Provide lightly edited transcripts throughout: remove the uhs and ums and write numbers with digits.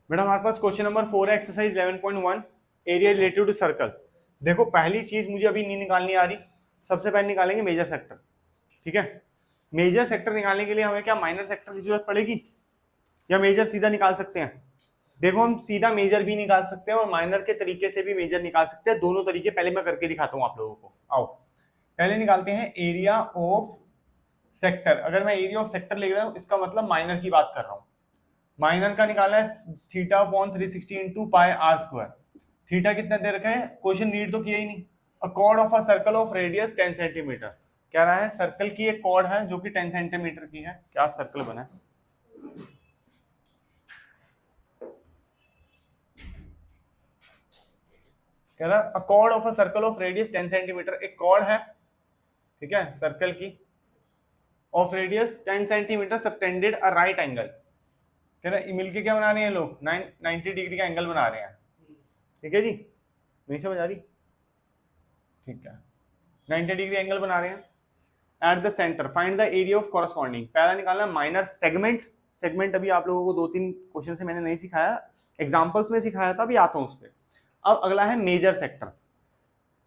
बेटा हमारे पास question number 4 है, exercise 11.1, area related to circle. देखो पहली चीज मुझे अभी नहीं निकालनी आ रही, सबसे पहले निकालेंगे मेजर सेक्टर। ठीक है, मेजर सेक्टर निकालने के लिए हमें क्या माइनर सेक्टर की जरूरत पड़ेगी या मेजर सीधा निकाल सकते हैं? देखो हम सीधा मेजर भी निकाल सकते हैं और माइनर के तरीके से भी मेजर निकाल सकते हैं, दोनों तरीके पहले मैं करके दिखाता हूँ आप लोगों को। आओ पहले निकालते हैं एरिया ऑफ सेक्टर। अगर मैं एरिया ऑफ सेक्टर ले रहा हूँ इसका मतलब माइनर की बात कर रहा हूँ। माइनर का निकाला है theta upon 360 into pi r square. Theta कितना दे रखा है, क्वेश्चन रीड तो किया ही नहीं। अ cord of a circle of radius 10 centimetre. कह रहा है सर्कल की एक कॉर्ड है जो कि 10 सेंटीमीटर की है। क्या सर्कल बना है, कह रहा है अ cord of a circle of radius 10 centimetre. एक कॉर्ड है, ठीक है, सर्कल की of radius 10 centimetre subtended a right angle. कह रहा है मिलके क्या बना रहे हैं लोग, 90 डिग्री का एंगल बना रहे हैं। ठीक है जी, नहीं समझ आ रही? ठीक है, 90 डिग्री एंगल बना रहे हैं। At the centre find the area of corresponding. पहला निकालना माइनर सेगमेंट। सेगमेंट अभी आप लोगों को 2-3 क्वेश्चन से मैंने नहीं सिखाया, एग्जांपल्स में सिखाया था, अभी आता हूं उस पर। अब अगला है मेजर सेक्टर।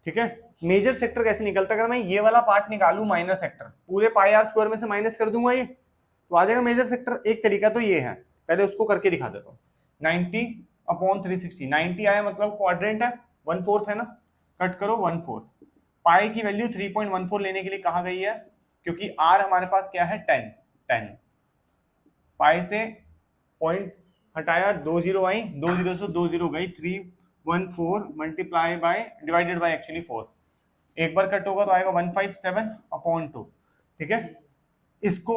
ठीक है, मेजर सेक्टर कैसे निकलता है? अगर मैं ये वाला पार्ट निकालू माइनर सेक्टर, पूरे पाई आर स्क्वायर में से माइनस कर दूंगा ये तो आ जाएगा मेजर सेक्टर। एक तरीका तो ये है, पहले उसको करके दिखा देता हूँ। 90 अपॉन 360, 90 आया मतलब क्वाड्रेंट है, 1/4 है ना, कट करो 1/4। पाई की वैल्यू 3.14 लेने के लिए कहा गई है, क्योंकि आर हमारे पास क्या है 10। पाई से पॉइंट हटाया, 2 जीरो आई, 2 जीरो से 2 जीरो गई, 314 multiply by divided by actually 4। एक बार कट होगा तो आएगा 157 अपॉन 2। ठीक है, इसको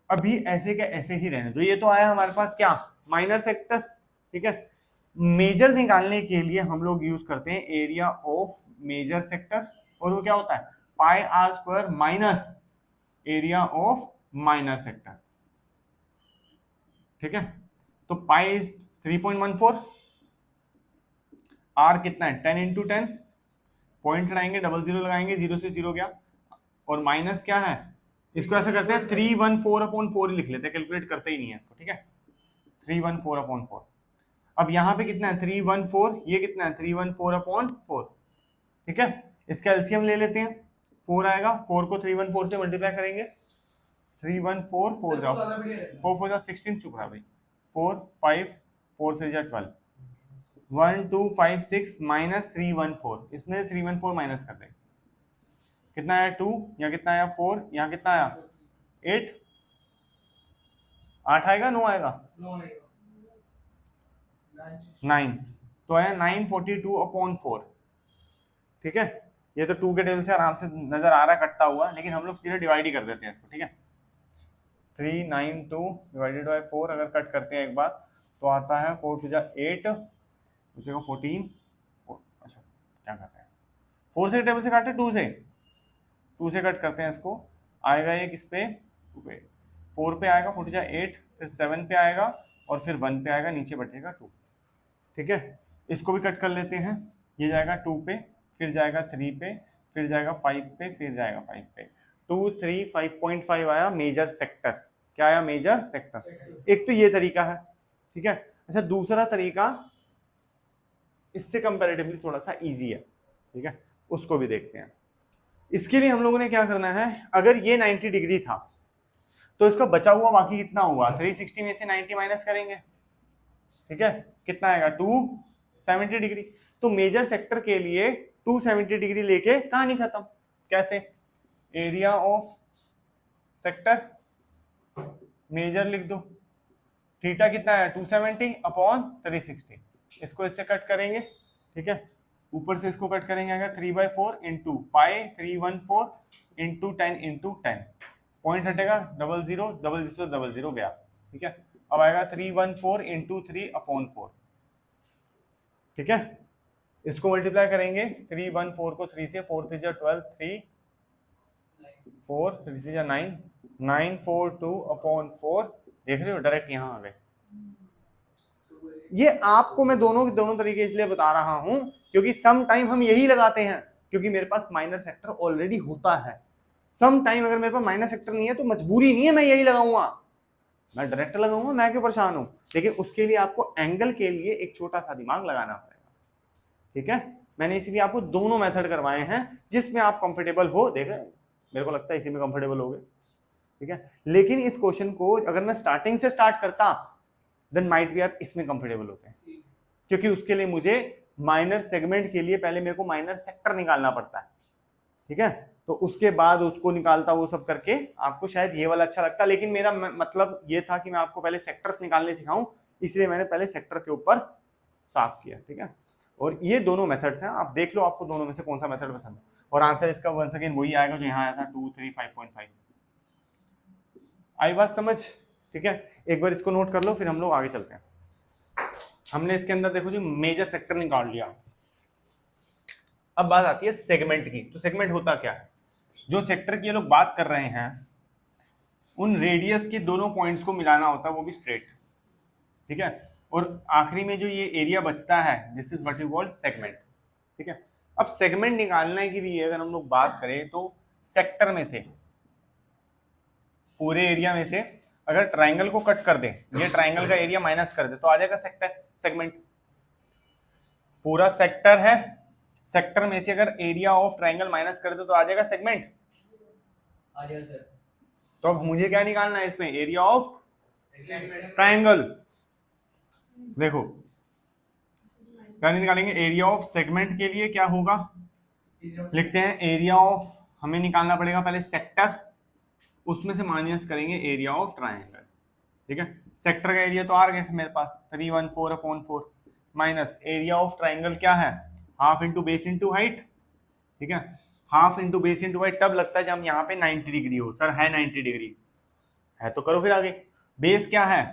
अभी ऐसे के ऐसे ही रहने दो। ये तो आया हमारे पास क्या, माइनर सेक्टर। ठीक है, मेजर निकालने के लिए हम लोग यूज करते हैं एरिया ऑफ मेजर सेक्टर, और वो क्या होता है pi r square minus area of minor sector. ठीक है, तो पाई इज 3.14, आर कितना है 10 इंटू 10, पॉइंट हटाएंगे, डबल जीरो लगाएंगे, जीरो से जीरो गया, और माइनस क्या है, इसको ऐसा करते हैं 314 अपॉन 4 लिख लेते हैं, कैलकुलेट करते ही नहीं है इसको। ठीक है, 314 अपॉन 4। अब यहाँ पे कितना है 314, ये कितना है 314 अपॉन 4। ठीक है, इसका एलसीएम ले लेते हैं, 4 आएगा, 4 को 314 से मल्टीप्लाई करेंगे, 314 4 जाओ, 4 4 जा 16, चुप रहा भाई, 4 5 4 3 जा 12, 1 2 5 6 माइनस 314, इसमें 314 माइनस कर देंगे, कितना आया 2, यहाँ कितना आया 4, यहाँ कितना आया 8, 8 आएगा 9 आएगा 9, तो आया 942 अपॉन 4। ठीक है, ये तो 2 के टेबल से आराम से नजर आ रहा है कटता हुआ, लेकिन हम लोग सीधे डिवाइड ही कर देते हैं इसको। ठीक है, 392 डिवाइडेड बाय 4 अगर कट करते हैं एक बार तो आता है 4 टू जा 8, बचेगा 14। अच्छा क्या करते हैं, 4 से टेबल से काटे, 2 से कट करते हैं इसको, आएगा एक इस पे 2 पे, 4 पे आएगा, 4 जा 8, फिर 7 पे आएगा, और फिर 1 पे आएगा, नीचे बचेगा 2। ठीक है, इसको भी कट कर लेते हैं, ये जाएगा 2 पे, फिर जाएगा 3 पे, फिर जाएगा 5 पे, फिर जाएगा 5 पे, 2 3 5.5 आया मेजर सेक्टर। क्या आया मेजर सेक्टर। एक तो ये तरीका है। ठीक है, अच्छा दूसरा तरीका इससे कंपैरेटिवली थोड़ा सा इजी है। ठीक है, उसको भी देखते हैं। इसके लिए हम लोगों ने क्या करना है, अगर ये 90 डिग्री था तो इसका बचा हुआ बाकी कितना हुआ, 360 में से 90 माइनस करेंगे। ठीक है, कितना आएगा 270 डिग्री। तो मेजर सेक्टर के लिए 270 डिग्री लेके कहानी खत्म। कैसे, एरिया ऑफ सेक्टर मेजर लिख दो, थीटा कितना है 270 अपॉन 360, इसको इससे कट करेंगे। ठीक है, ऊपर से इसको कट करेंगे, आएगा 3/4 into pi 314 into 10 into 10, point हटेगा, डबल जीरो गया। ठीक है, अब आएगा 314 इंटू 3 अपॉन 4। ठीक है, इसको मल्टीप्लाई करेंगे, 314 को 3 से, 4 3 जा 12, 3 4 3 3 जा 9, 942 अपॉन 4। देख रहे हो डायरेक्ट यहाँ आ गए। ये आपको मैं दोनों तरीके इसलिए बता रहा हूं क्योंकि सम टाइम हम यही लगाते हैं, क्योंकि मेरे पास माइनर सेक्टर ऑलरेडी होता है। सम टाइम अगर मेरे पास माइनर सेक्टर नहीं है तो मजबूरी नहीं है मैं यही लगाऊंगा, मैं डायरेक्ट लगाऊंगा, मैं क्यों परेशान हूं। लेकिन उसके लिए आपको एंगल के लिए एक छोटा सा दिमाग लगाना पड़ेगा, ठीक है। मैंने इसीलिए आपको दोनों मेथड करवाए हैं जिसमें आप कंफर्टेबल हो। देखें, मेरे को लगता है इसी में कंफर्टेबल हो गए, ठीक है। लेकिन इस क्वेश्चन को अगर मैं स्टार्टिंग से स्टार्ट करता देन माइट भी आप इसमें कंफर्टेबल होते हैं, क्योंकि उसके लिए मुझे माइनर सेगमेंट के लिए पहले मेरे को माइनर सेक्टर निकालना पड़ता है, ठीक है। तो उसके बाद उसको निकालता, वो सब करके आपको शायद ये वाला अच्छा लगता, लेकिन मेरा मतलब ये था कि मैं आपको पहले सेक्टर्स निकालने सिखाऊं, इसलिए मैंने पहले सेक्टर के ऊपर साफ किया, ठीक है। और ये दोनों मेथड्स हैं, आप देख लो आपको दोनों में से कौन सा मेथड पसंद है। और आंसर इसका वंस अगेन वही आएगा जो यहाँ आया था, 2 3 5.5। आई बात समझ, ठीक है। एक बार इसको नोट कर लो, फिर हम लोग आगे चलते हैं। हमने इसके अंदर देखो जी मेजर सेक्टर निकाल लिया। अब बात आती है सेगमेंट की। तो सेगमेंट होता क्या है, जो सेक्टर की ये लोग बात कर रहे हैं उन रेडियस के दोनों पॉइंट्स को मिलाना होता है, वो भी स्ट्रेट, ठीक है। और आखिरी में जो ये एरिया बचता है, this is what you call segment, ठीक है। अब सेगमेंट निकालने के लिए अगर हम लोग बात करें तो सेक्टर में से, पूरे एरिया में से अगर ट्राइंगल को कट कर दे, ये ट्राइंगल का एरिया माइनस कर दे, तो आ जाएगा सेक्टर, सेगमेंट। पूरा सेक्टर है, सेक्टर में से अगर एरिया ऑफ ट्राइंगल माइनस कर दे तो आ जाएगा सेगमेंट। आ जाएगा सर। तो अब मुझे क्या निकालना है इसमें, एरिया ऑफ ट्राइंगल। देखो क्या निकालेंगे, एरिया ऑफ सेगमेंट के लिए क्या होगा, लिखते हैं एरिया ऑफ, हमें निकालना पड़ेगा पहले सेक्टर, उसमें से माइनस करेंगे एरिया ऑफ ट्राइंगल, ठीक है। सेक्टर का एरिया तो आ गया मेरे पास 314/4 माइनस एरिया ऑफ ट्राइंगल क्या है, half into base into height, ठीक है। Half into base into height तब लगता है जब यहाँ पे 90 डिग्री हो। सर है 90 डिग्री है तो करो फिर आगे। बेस क्या है,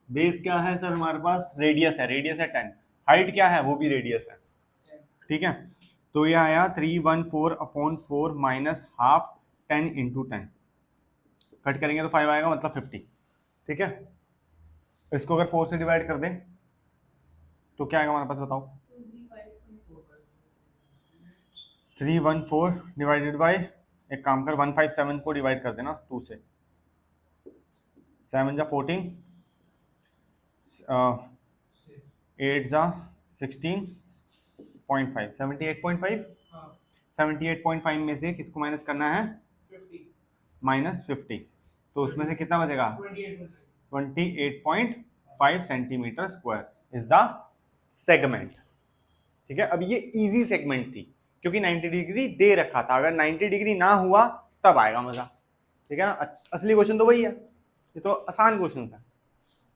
बेस क्या है सर हमारे पास, रेडियस है, रेडियस है 10। हाइट क्या है, वो भी रेडियस है, ठीक है। तो ये आया 314/4 माइनस हाफ 10 इंटू 10, कट करेंगे तो 5 आएगा, मतलब 50, ठीक है। इसको अगर 4 से डिवाइड कर दें तो क्या आएगा हमारे पास, बताओ। 314 डिवाइडेड बाई, एक काम कर 157 को डिवाइड कर देना 2 से, 7 जा 14, 8 जा 16.5, 78.5। 78.5 में से किसको माइनस करना है, -50, तो उसमें से कितना बचेगा, 28.5 centimetre square is the segment, ठीक है। अब ये इजी सेगमेंट थी क्योंकि 90 डिग्री दे रखा था, अगर 90 डिग्री ना हुआ तब आएगा मजा, ठीक है ना। असली क्वेश्चन तो वही है, ये तो आसान क्वेश्चन है।